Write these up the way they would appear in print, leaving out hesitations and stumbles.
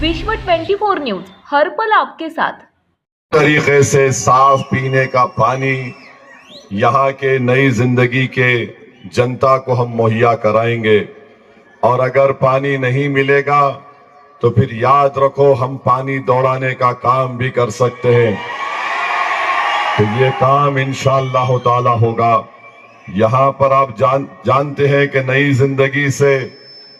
विश्व 24 न्यूज हर पल आपके साथ। तरीके से साफ पीने का पानी यहाँ के नई जिंदगी के जनता को हम मुहैया कराएंगे, और अगर पानी नहीं मिलेगा तो फिर याद रखो हम पानी दौड़ाने का काम भी कर सकते हैं। तो ये काम इंशाअल्लाह ताला होगा। यहाँ पर आप जानते हैं कि नई जिंदगी से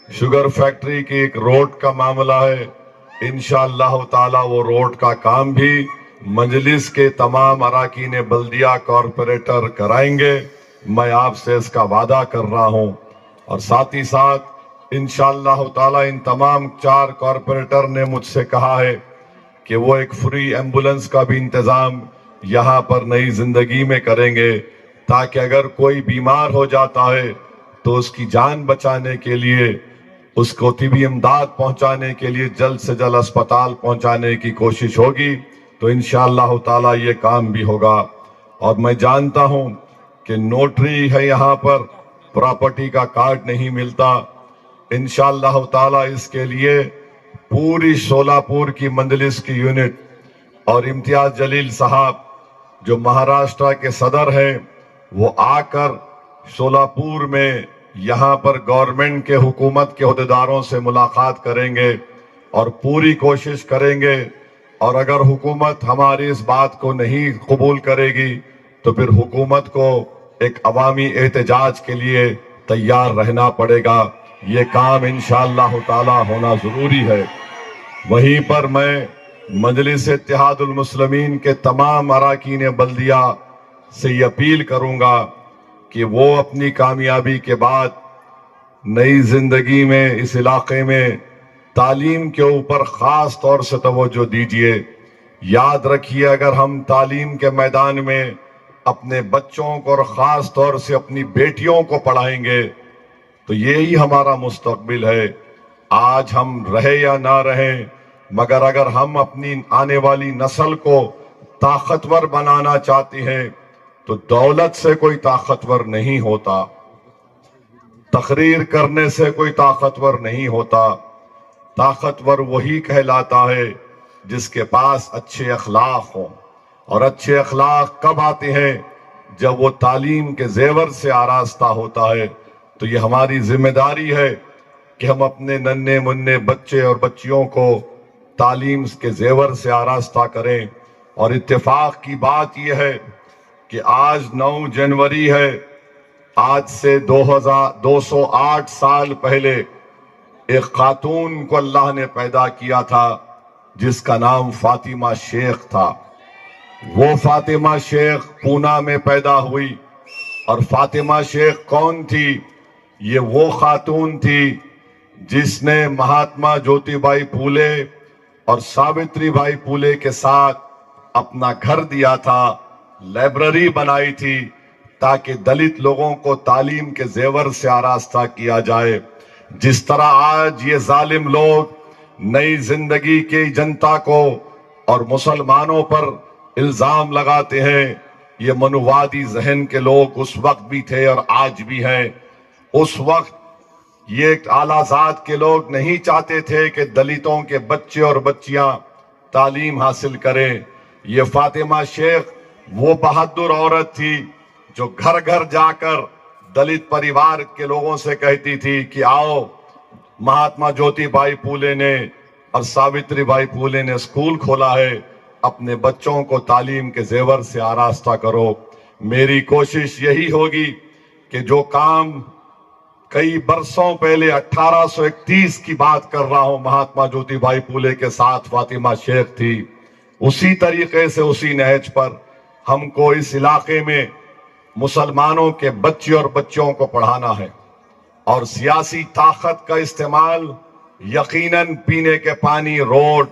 शुगर फैक्ट्री की एक रोड का मामला है। इंशाअल्लाह ताला वो रोड का काम भी मजलिस के तमाम अराकीन बल्दिया कॉरपोरेटर कराएंगे। मैं आपसे इसका वादा कर रहा हूं, और साथ ही साथ इंशाअल्लाह ताला इन तमाम 4 कॉरपोरेटर ने मुझसे कहा है कि वो एक फ्री एम्बुलेंस का भी इंतजाम यहाँ पर नई जिंदगी में करेंगे, ताकि अगर कोई बीमार हो जाता है तो उसकी जान बचाने के लिए, उसको तिबी इमदाद पहुंचाने के लिए जल्द से जल्द अस्पताल पहुंचाने की कोशिश होगी। तो इंशाअल्लाह ताला ये काम भी होगा। और मैं जानता हूं कि नोटरी है यहाँ पर, प्रॉपर्टी का कार्ड नहीं मिलता। इंशाअल्लाह ताला इसके लिए पूरी शोलापुर की मंजलिस की यूनिट और इम्तियाज जलील साहब जो महाराष्ट्र के सदर हैं, वो आकर शोलापुर में यहाँ पर गवर्नमेंट के हुकूमत के अहदेदारों से मुलाकात करेंगे और पूरी कोशिश करेंगे। और अगर हुकूमत हमारी इस बात को नहीं कबूल करेगी तो फिर हुकूमत को एक अवामी एहतजाज के लिए तैयार रहना पड़ेगा। ये काम इंशाअल्लाह ताला होना जरूरी है। वहीं पर मैं मजलिस इत्तेहादुल मुस्लिमीन के तमाम अराकीन बल्दिया से ये अपील करूंगा कि वो अपनी कामयाबी के बाद नई जिंदगी में इस इलाके में तालीम के ऊपर खास तौर से तवज्जो दीजिए। याद रखिए, अगर हम तालीम के मैदान में अपने बच्चों को और खास तौर से अपनी बेटियों को पढ़ाएंगे तो यही हमारा मुस्तकबिल है। आज हम रहे या ना रहें, मगर अगर हम अपनी आने वाली नस्ल को ताकतवर बनाना चाहते हैं तो दौलत से कोई ताकतवर नहीं होता, तकरीर करने से कोई ताकतवर नहीं होता। ताकतवर वही कहलाता है जिसके पास अच्छे अखलाक हों, और अच्छे अखलाक कब आते हैं? जब वो तालीम के जेवर से आरास्ता होता है। तो ये हमारी जिम्मेदारी है कि हम अपने नन्हे मुन्ने बच्चे और बच्चियों को तालीम के जेवर से आरास्ता करें। और इत्तेफाक की बात यह है कि आज 9 जनवरी है। आज से 208 साल पहले एक खातून को अल्लाह ने पैदा किया था जिसका नाम फातिमा शेख था। वो फातिमा शेख पूना में पैदा हुई। और फातिमा शेख कौन थी? ये वो खातून थी जिसने महात्मा ज्योतिबाई फूले और सावित्री बाई फूले के साथ अपना घर दिया था, लाइब्रेरी बनाई थी, ताकि दलित लोगों को तालीम के जेवर से आरास्ता किया जाए। जिस तरह आज ये जालिम लोग नई जिंदगी की जनता को और मुसलमानों पर इल्जाम लगाते हैं, ये मनुवादी जहन के लोग उस वक्त भी थे और आज भी हैं। उस वक्त ये आलाजाद के लोग नहीं चाहते थे कि दलितों के बच्चे और बच्चियां तालीम हासिल करें। ये फातिमा शेख वो बहादुर औरत थी जो घर घर जाकर दलित परिवार के लोगों से कहती थी कि आओ, महात्मा ज्योतिबाई फूले ने और सावित्री बाई फूले ने स्कूल खोला है, अपने बच्चों को तालीम के जेवर से आरास्ता करो। मेरी कोशिश यही होगी कि जो काम कई बरसों पहले 1831 की बात कर रहा हूं, महात्मा ज्योतिबाई फूले के साथ फातिमा शेख थी, उसी तरीके से उसी नहज पर हमको इस इलाके में मुसलमानों के बच्चे और बच्चों को पढ़ाना है। और सियासी ताकत का इस्तेमाल यकीनन पीने के पानी, रोड,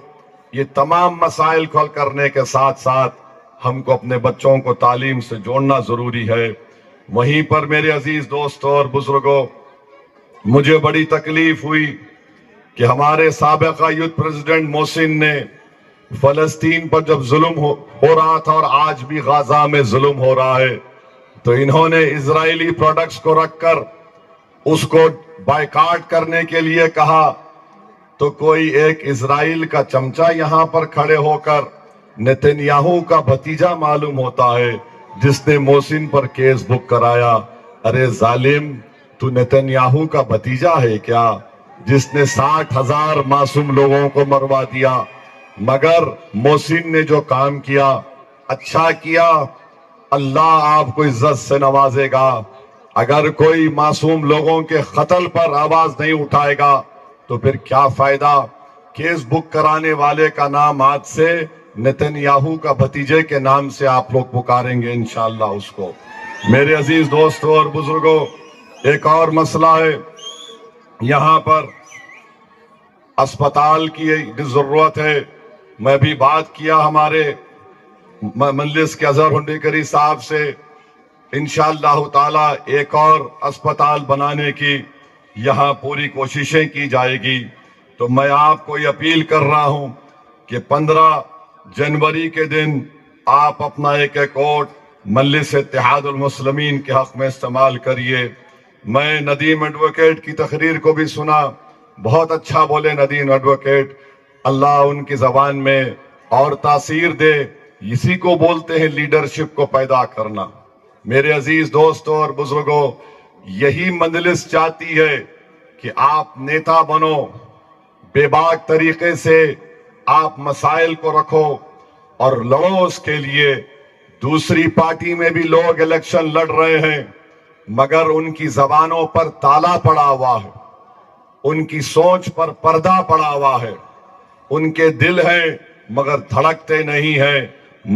ये तमाम मसाइल को हल करने के साथ साथ हमको अपने बच्चों को तालीम से जोड़ना जरूरी है। वहीं पर मेरे अजीज दोस्तों और बुजुर्गों, मुझे बड़ी तकलीफ हुई कि हमारे साबिका यूथ प्रेसिडेंट मोहसिन ने फलस्तीन पर जब जुल्म हो रहा था और आज भी गाजा में जुल्म हो रहा है, तो इन्होंने इजरायली प्रोडक्ट्स को रखकर उसको बायकॉट करने के लिए कहा। تو کوئی ایک اسرائیل کا چمچا یہاں پر کھڑے ہو کر نتنیاہو کا بھتیجا معلوم ہوتا ہے جس نے محسن پر کیس بک کرایا. ارے ظالم، تو نتنیاہو کا بھتیجا ہے کیا جس نے 60,000 معصوم لوگوں کو مروا دیا؟ مگر محسن نے جو کام کیا اچھا کیا، اللہ آپ کو عزت سے نوازے گا. اگر کوئی معصوم لوگوں کے قتل پر آواز نہیں اٹھائے گا تو پھر کیا فائدہ؟ کیس بک کرانے والے کا نام آج سے نتنیاہو کا بھتیجے کے نام سے آپ لوگ پکاریں گے انشاءاللہ اس کو. میرے عزیز دوستوں اور بزرگوں، ایک اور مسئلہ ہے. یہاں پر اسپتال کی ضرورت ہے. میں بھی بات کیا ہمارے مجلس کے اظہر ہنڈیکری صاحب سے، انشاءاللہ تعالی ایک اور اسپتال بنانے کی یہاں پوری کوششیں کی جائے گی. تو میں آپ کو یہ اپیل کر رہا ہوں کہ 15 جنوری کے دن آپ اپنا ایک ووٹ مجلس اتحاد المسلمین کے حق میں استعمال کریے. میں ندیم ایڈوکیٹ کی تقریر کو بھی سنا، بہت اچھا بولے ندیم ایڈوکیٹ، اللہ ان کی زبان میں اور تاثیر دے. اسی کو بولتے ہیں لیڈرشپ کو پیدا کرنا. میرے عزیز دوستوں اور بزرگوں، یہی مجلس چاہتی ہے کہ آپ نیتا بنو، بے باک طریقے سے آپ مسائل کو رکھو اور لڑو اس کے لیے. دوسری پارٹی میں بھی لوگ الیکشن لڑ رہے ہیں مگر ان کی زبانوں پر تالا پڑا ہوا ہے، ان کی سوچ پر پردہ پڑا ہوا ہے، ان کے دل ہیں مگر دھڑکتے نہیں ہیں.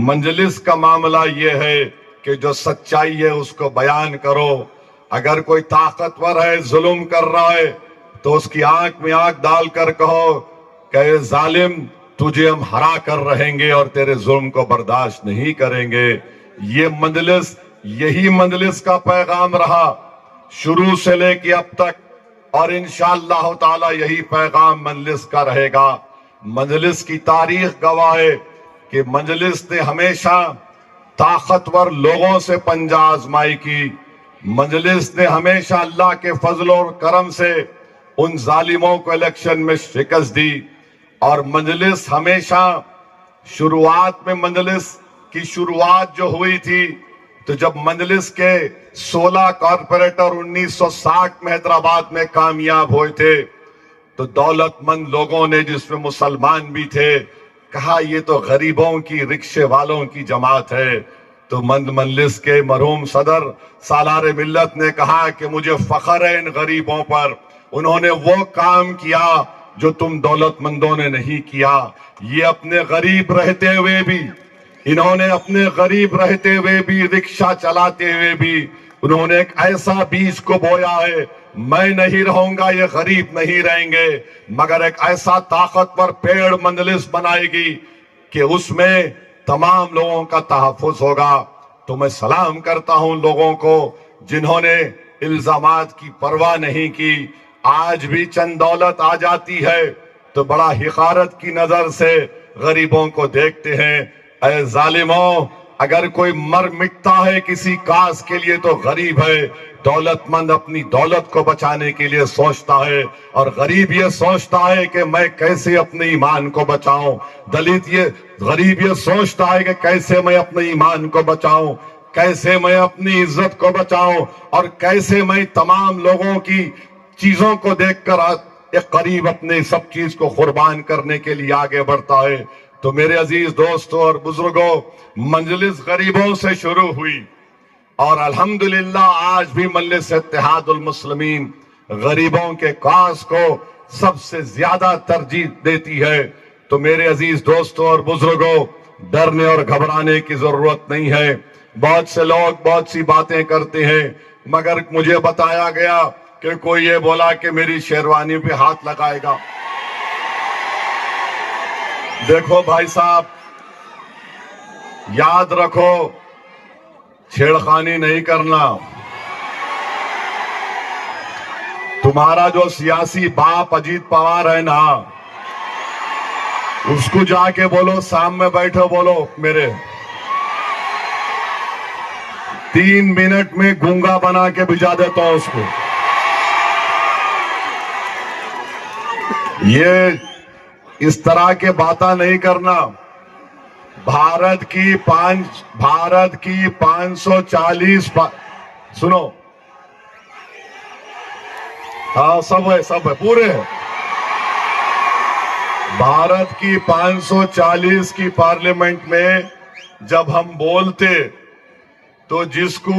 مجلس کا معاملہ یہ ہے کہ جو سچائی ہے اس کو بیان کرو. اگر کوئی طاقتور ہے، ظلم کر رہا ہے تو اس کی آنکھ میں آنکھ ڈال کر کہو کہ اے ظالم، تجھے ہم ہرا کر رہیں گے اور تیرے ظلم کو برداشت نہیں کریں گے. یہ مجلس، یہی مجلس کا پیغام رہا شروع سے لے کے اب تک، اور انشاءاللہ تعالی یہی پیغام مجلس کا رہے گا. مجلس کی تاریخ گواہ ہے کہ مجلس نے ہمیشہ طاقتور لوگوں سے پنجہ آزمائی کی. مجلس نے ہمیشہ اللہ کے فضل اور کرم سے ان ظالموں کو الیکشن میں شکست دی. اور مجلس ہمیشہ شروعات میں، مجلس کی شروعات جو ہوئی تھی تو جب مجلس کے 16 کارپوریٹر 1960 میں حیدرآباد میں کامیاب ہوئے تھے تو دولت مند لوگوں نے، جس میں مسلمان بھی تھے، کہا یہ تو غریبوں کی، رکشے والوں کی جماعت ہے. تو مجلس کے مرحوم صدر سالار ملت نے کہا کہ مجھے فخر ہے ان غریبوں پر، انہوں نے وہ کام کیا جو تم دولت مندوں نے نہیں کیا. یہ اپنے غریب رہتے ہوئے بھی، انہوں نے اپنے غریب رہتے ہوئے بھی، رکشہ چلاتے ہوئے بھی انہوں نے ایک ایسا بیج کو بویا ہے، میں نہیں رہوں گا، یہ غریب نہیں رہیں گے، مگر ایک ایسا طاقتور پیڑ مجلس بنائے گی کہ اس میں تمام لوگوں کا تحفظ ہوگا. تو میں سلام کرتا ہوں لوگوں کو جنہوں نے الزامات کی پرواہ نہیں کی. آج بھی چند دولت آ جاتی ہے تو بڑا حقارت کی نظر سے غریبوں کو دیکھتے ہیں. اے ظالموں، اگر کوئی مر مٹتا ہے کسی کاز کے لیے تو غریب ہے. دولت مند اپنی دولت کو بچانے کے لیے سوچتا ہے اور غریب یہ سوچتا ہے کہ میں کیسے اپنے ایمان کو بچاؤں. غریب یہ سوچتا ہے کہ کیسے میں اپنے ایمان کو بچاؤں، کیسے میں اپنی عزت کو بچاؤں، اور کیسے میں تمام لوگوں کی چیزوں کو دیکھ کر ایک قریب اپنے سب چیز کو قربان کرنے کے لیے آگے بڑھتا ہے. تو میرے عزیز دوستوں اور بزرگوں، مجلس غریبوں سے شروع ہوئی اور الحمدللہ آج بھی مجلس اتحاد المسلمین غریبوں کے کاز کو سب سے زیادہ ترجیح دیتی ہے. تو میرے عزیز دوستوں اور بزرگوں، ڈرنے اور گھبرانے کی ضرورت نہیں ہے. بہت سے لوگ بہت سی باتیں کرتے ہیں مگر مجھے بتایا گیا کہ کوئی یہ بولا کہ میری شیروانی پہ ہاتھ لگائے گا. دیکھو بھائی صاحب، یاد رکھو، چھیڑخانی نہیں کرنا. تمہارا جو سیاسی باپ اجیت پوار ہے نا، اس کو جا کے بولو، سامنے بیٹھو، بولو میرے 3 منٹ میں گونگا بنا کے بھجا دیتا ہوں اس کو. یہ اس طرح کے باتیں نہیں کرنا. بھارت کی 540 سنو, ہاں سب ہے پورے ہے. بھارت کی 540 کی پارلیمنٹ میں جب ہم بولتے تو جس کو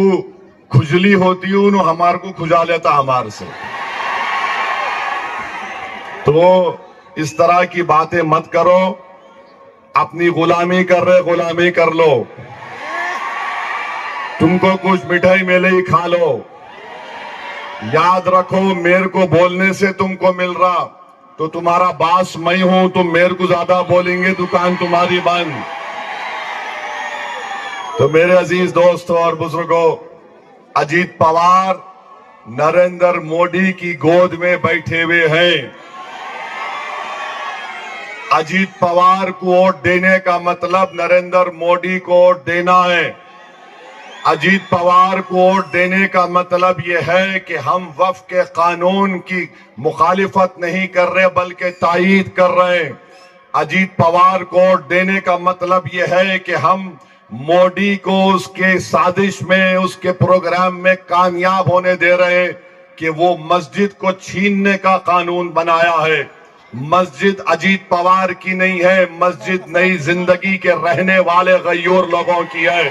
کھجلی ہوتی انہوں ہمارے کو کھجا لیتا ہمارے سے. تو اس طرح کی باتیں مت کرو. اپنی غلامی کر رہے غلامی کر لو. تم کو کچھ مٹھائی ملے ہی کھا لو. یاد رکھو میرے کو بولنے سے تم کو مل رہا تو تمہارا باس میں ہوں. تم میرے کو زیادہ بولیں گے دکان تمہاری بند. تو میرے عزیز دوستوں اور بزرگوں, اجیت پوار نریندر مودی کی گود میں بیٹھے ہوئے ہیں. اجیت پوار کو ووٹ دینے کا مطلب نریندر مودی کو ووٹ دینا ہے. اجیت پوار کو ووٹ دینے کا مطلب یہ ہے کہ ہم وقف کے قانون کی مخالفت نہیں کر رہے بلکہ تائید کر رہے ہیں. اجیت پوار کو ووٹ دینے کا مطلب یہ ہے کہ ہم مودی کو اس کے سازش میں, اس کے پروگرام میں کامیاب ہونے دے رہے ہیں کہ وہ مسجد کو چھیننے کا قانون بنایا ہے. مسجد اجیت پوار کی نہیں ہے, مسجد نئی زندگی کے رہنے والے غیور لوگوں کی ہے.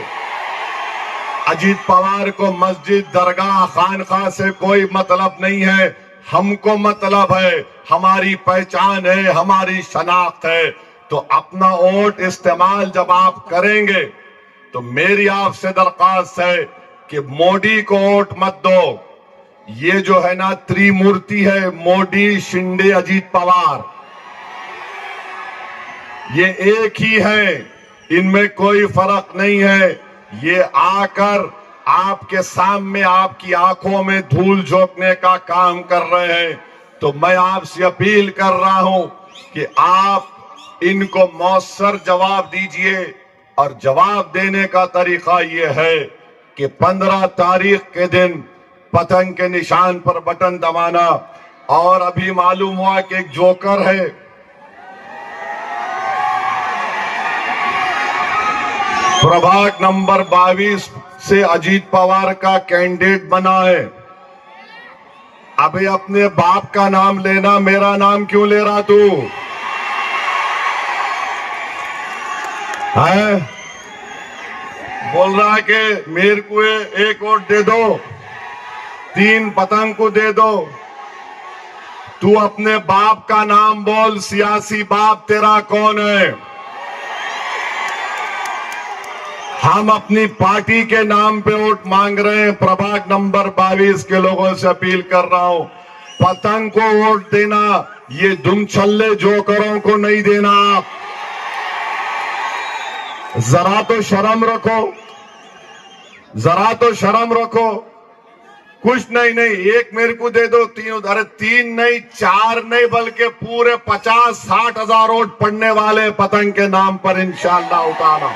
اجیت پوار کو مسجد, درگاہ, خانقاہ سے کوئی مطلب نہیں ہے. ہم کو مطلب ہے, ہماری پہچان ہے, ہماری شناخت ہے. تو اپنا ووٹ استعمال جب آپ کریں گے تو میری آپ سے درخواست ہے کہ مودی کو ووٹ مت دو. یہ جو ہے نا تری مورتی ہے, مودی, شنڈے, اجیت پوار, یہ ایک ہی ہے. ان میں کوئی فرق نہیں ہے. یہ آ کر آپ کے سامنے آپ کی آنکھوں میں دھول جھونکنے کا کام کر رہے ہیں. تو میں آپ سے اپیل کر رہا ہوں کہ آپ ان کو مؤثر جواب دیجئے. اور جواب دینے کا طریقہ یہ ہے کہ 15 تاریخ کے دن پتنگ کے نشان پر بٹن دبانا. اور ابھی معلوم ہوا کہ ایک جوکر ہے, پربھاگ نمبر 22 سے اجیت پوار کا کینڈیڈیٹ بنا ہے. ابھی اپنے باپ کا نام لینا, میرا نام کیوں لے رہا تو ہے؟ بول رہا کہ میرے کو ایک ووٹ دے دو, 3 پتنگ کو دے دو. تو اپنے باپ کا نام بول. سیاسی باپ تیرا کون ہے؟ ہم اپنی پارٹی کے نام پہ ووٹ مانگ رہے ہیں. پربھاگ نمبر 22 کے لوگوں سے اپیل کر رہا ہوں, پتنگ کو ووٹ دینا, یہ دم چھلے جوکروں کو نہیں دینا. آپ ذرا تو شرم رکھو, ذرا تو شرم رکھو. کچھ نہیں, ایک میرے کو دے دو, 3, ارے 3 نہیں, 4 نہیں, بلکہ پورے 50-60 ہزار ووٹ پڑنے والے پتنگ کے نام پر انشاءاللہ اٹھانا.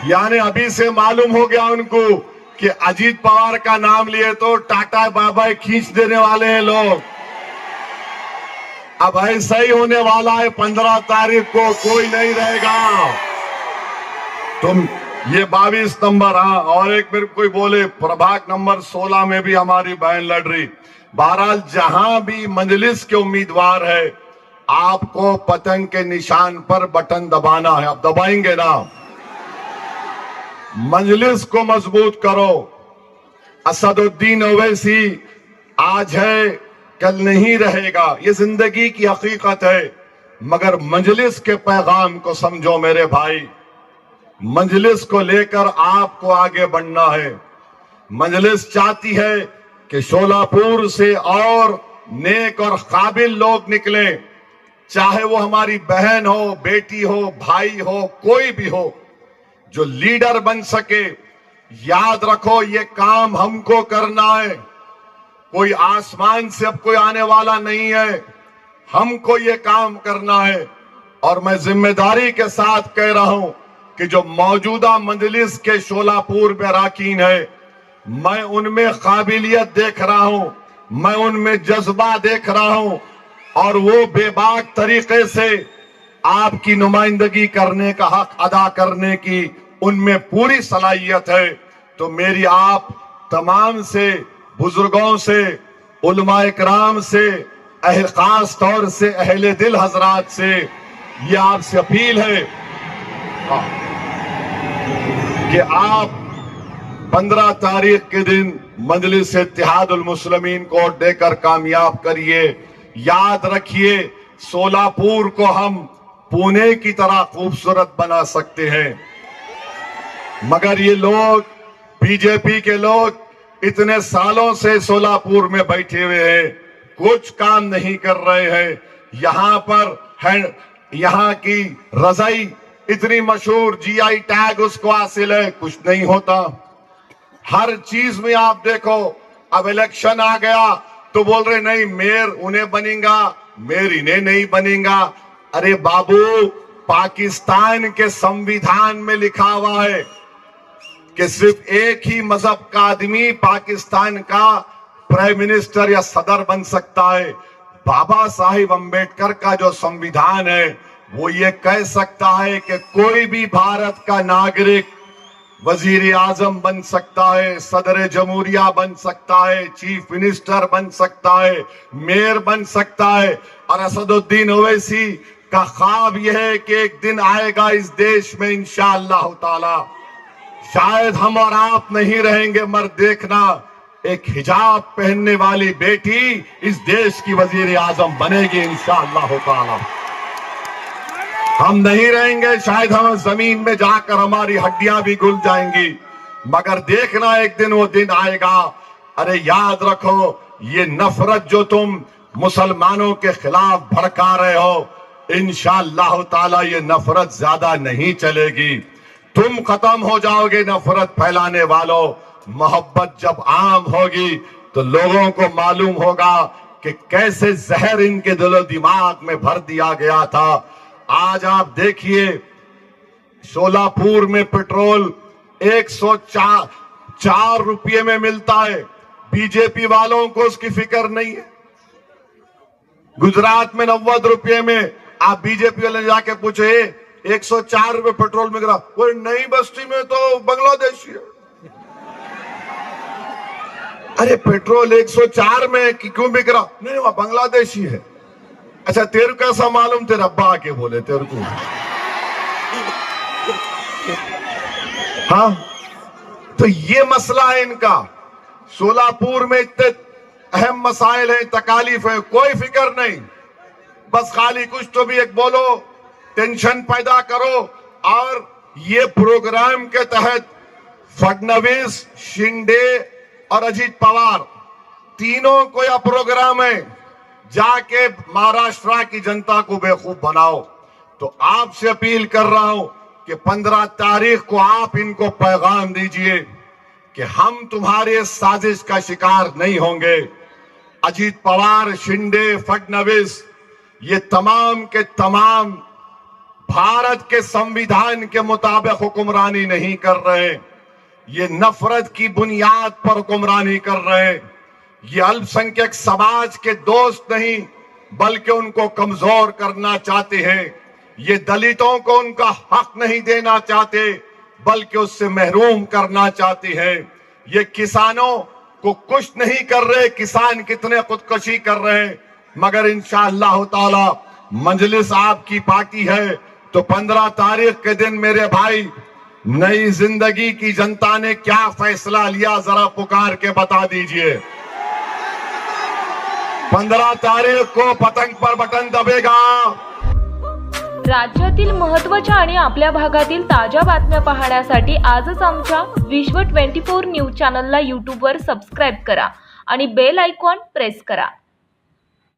یعنی ابھی سے معلوم ہو گیا ان کو کہ اجیت پوار کا نام لیے تو ٹاٹا بابا کھینچ دینے والے ہیں لوگ. اب ایسا ہی ہونے والا ہے. 15 تاریخ کو کوئی نہیں رہے گا. تم یہ 22 نمبر, ہاں, اور ایک میرے کوئی بولے پربھاگ نمبر 16 میں بھی ہماری بہن لڑ رہی. بہرحال جہاں بھی مجلس کے امیدوار ہے, آپ کو پتنگ کے نشان پر بٹن دبانا ہے. اب دبائیں گے نا. مجلس کو مضبوط کرو. اسد الدین اویسی آج ہے, کل نہیں رہے گا. یہ زندگی کی حقیقت ہے. مگر مجلس کے پیغام کو سمجھو میرے بھائی. مجلس کو لے کر آپ کو آگے بڑھنا ہے. مجلس چاہتی ہے کہ شولاپور سے اور نیک اور قابل لوگ نکلیں, چاہے وہ ہماری بہن ہو, بیٹی ہو, بھائی ہو, کوئی بھی ہو, جو لیڈر بن سکے. یاد رکھو یہ کام ہم کو کرنا ہے. کوئی آسمان سے اب کوئی آنے والا نہیں ہے. ہم کو یہ کام کرنا ہے. اور میں ذمہ داری کے ساتھ کہہ رہا ہوں کہ جو موجودہ مجلس کے شولاپور میں اراکین ہے, میں ان میں قابلیت دیکھ رہا ہوں, میں ان میں جذبہ دیکھ رہا ہوں. और वो बेबाक तरीके से आपकी नुमाइंदगी करने का हक अदा करने की उनमें पूरी सलाहियत है। तो मेरी आप तमाम से, बुजुर्गों से, उलमाए कराम से, खास तौर से अहले दिल हजरात से ये आपसे अपील है कि आप 15 तारीख के दिन मजलिस इत्तेहादुल मुस्लिमीन को देकर कामयाब करिए। याद रखिए, सोलापुर को हम पुणे की तरह खूबसूरत बना सकते हैं, मगर ये लोग, बीजेपी के लोग इतने सालों से सोलापुर में बैठे हुए हैं, कुछ काम नहीं कर रहे हैं। यहाँ पर है, यहाँ की रजाई इतनी मशहूर, जीआई टैग उसको हासिल है, कुछ नहीं होता। हर चीज में आप देखो, अब इलेक्शन आ गया तो बोल रहे नहीं मेयर उन्हें बनेगा, मेयर इन्हें नहीं बनेगा। अरे बाबू, पाकिस्तान के संविधान में लिखा हुआ है कि सिर्फ एक ही मजहब का आदमी पाकिस्तान का प्राइम मिनिस्टर या सदर बन सकता है। बाबा साहिब अम्बेडकर का जो संविधान है वो ये कह सकता है कि कोई भी भारत का नागरिक वजीर आजम बन सकता है, सदर जमहूरिया बन सकता है, चीफ मिनिस्टर बन सकता है, मेयर बन सकता है। और असदुद्दीन ओवैसी का ख्वाब यह है कि एक दिन आएगा इस देश में इंशाअल्लाह ताला, शायद हम और आप नहीं रहेंगे, मगर देखना एक हिजाब पहनने वाली बेटी इस देश की वजीर आजम बनेगी इंशाअल्लाह ताला। हम नहीं रहेंगे, शायद हम जमीन में जाकर हमारी हड्डियां भी घुल जाएंगी, मगर देखना एक दिन वो दिन आएगा। अरे याद रखो, ये नफरत जो तुम मुसलमानों के खिलाफ भड़का रहे हो, इंशाअल्लाह ताला ये नफरत ज्यादा नहीं चलेगी। तुम खत्म हो जाओगे नफरत फैलाने वालों। मोहब्बत जब आम होगी तो लोगों को मालूम होगा कि कैसे जहर इनके दिलो दिमाग में भर दिया गया था। आज आप देखिए, सोलापुर में पेट्रोल 104 रुपये में मिलता है, बीजेपी वालों को उसकी फिक्र नहीं है। गुजरात में 90 रुपये में, आप बीजेपी वाले जाके पूछे 104 रुपये पेट्रोल में गिरा, वो नई बस्ती में तो बांग्लादेशी है। अरे पेट्रोल 104 में क्यों बिक रहा? नहीं, वह बांग्लादेशी है। अच्छा, तेरे को कैसा मालूम? तेरे अब्बा आके बोले तेरे को। हाँ, तो ये मसला है इनका। सोलापुर में इतने अहम मसाइल हैं, तकालीफ है, कोई फिक्र नहीं, बस खाली कुछ तो भी एक बोलो, टेंशन पैदा करो। और ये प्रोग्राम के तहत फडणवीस, शिंदे और अजीत पवार तीनों को यह प्रोग्राम है, जाके महाराष्ट्र की जनता को बेवकूफ बनाओ। तो आपसे अपील कर रहा हूं कि 15 तारीख को आप इनको पैगाम दीजिए कि हम तुम्हारे साजिश का शिकार नहीं होंगे। अजीत पवार, शिंदे, फडणवीस ये तमाम के तमाम भारत के संविधान के मुताबिक हुक्मरानी नहीं कर रहे, ये नफरत की बुनियाद पर हुक्मरानी कर रहे हैं। ये अल्पसंख्यक समाज के दोस्त नहीं, बल्कि उनको कमजोर करना चाहते हैं। ये दलितों को उनका हक नहीं देना चाहते, बल्कि उससे महरूम करना चाहते हैं। ये किसानों को कुछ नहीं कर रहे, किसान कितने खुदकुशी कर रहे हैं, मगर इंशाअल्लाह ताला मजलिस आपकी पार्टी है तो 15 तारीख के दिन मेरे भाई, नई जिंदगी की जनता ने क्या फैसला लिया जरा पुकार के बता दीजिए। 15 तारीख को पतंग पर बटन दबेगा। राज्यातील महत्त्वाच्या आणि आपल्या भागातील ताज्या बातम्या पाहण्यासाठी आजच आमच्या विश्व 24 न्यूज चॅनलला यूट्यूबवर सबस्क्राईब करा आणि बेल आयकॉन प्रेस करा।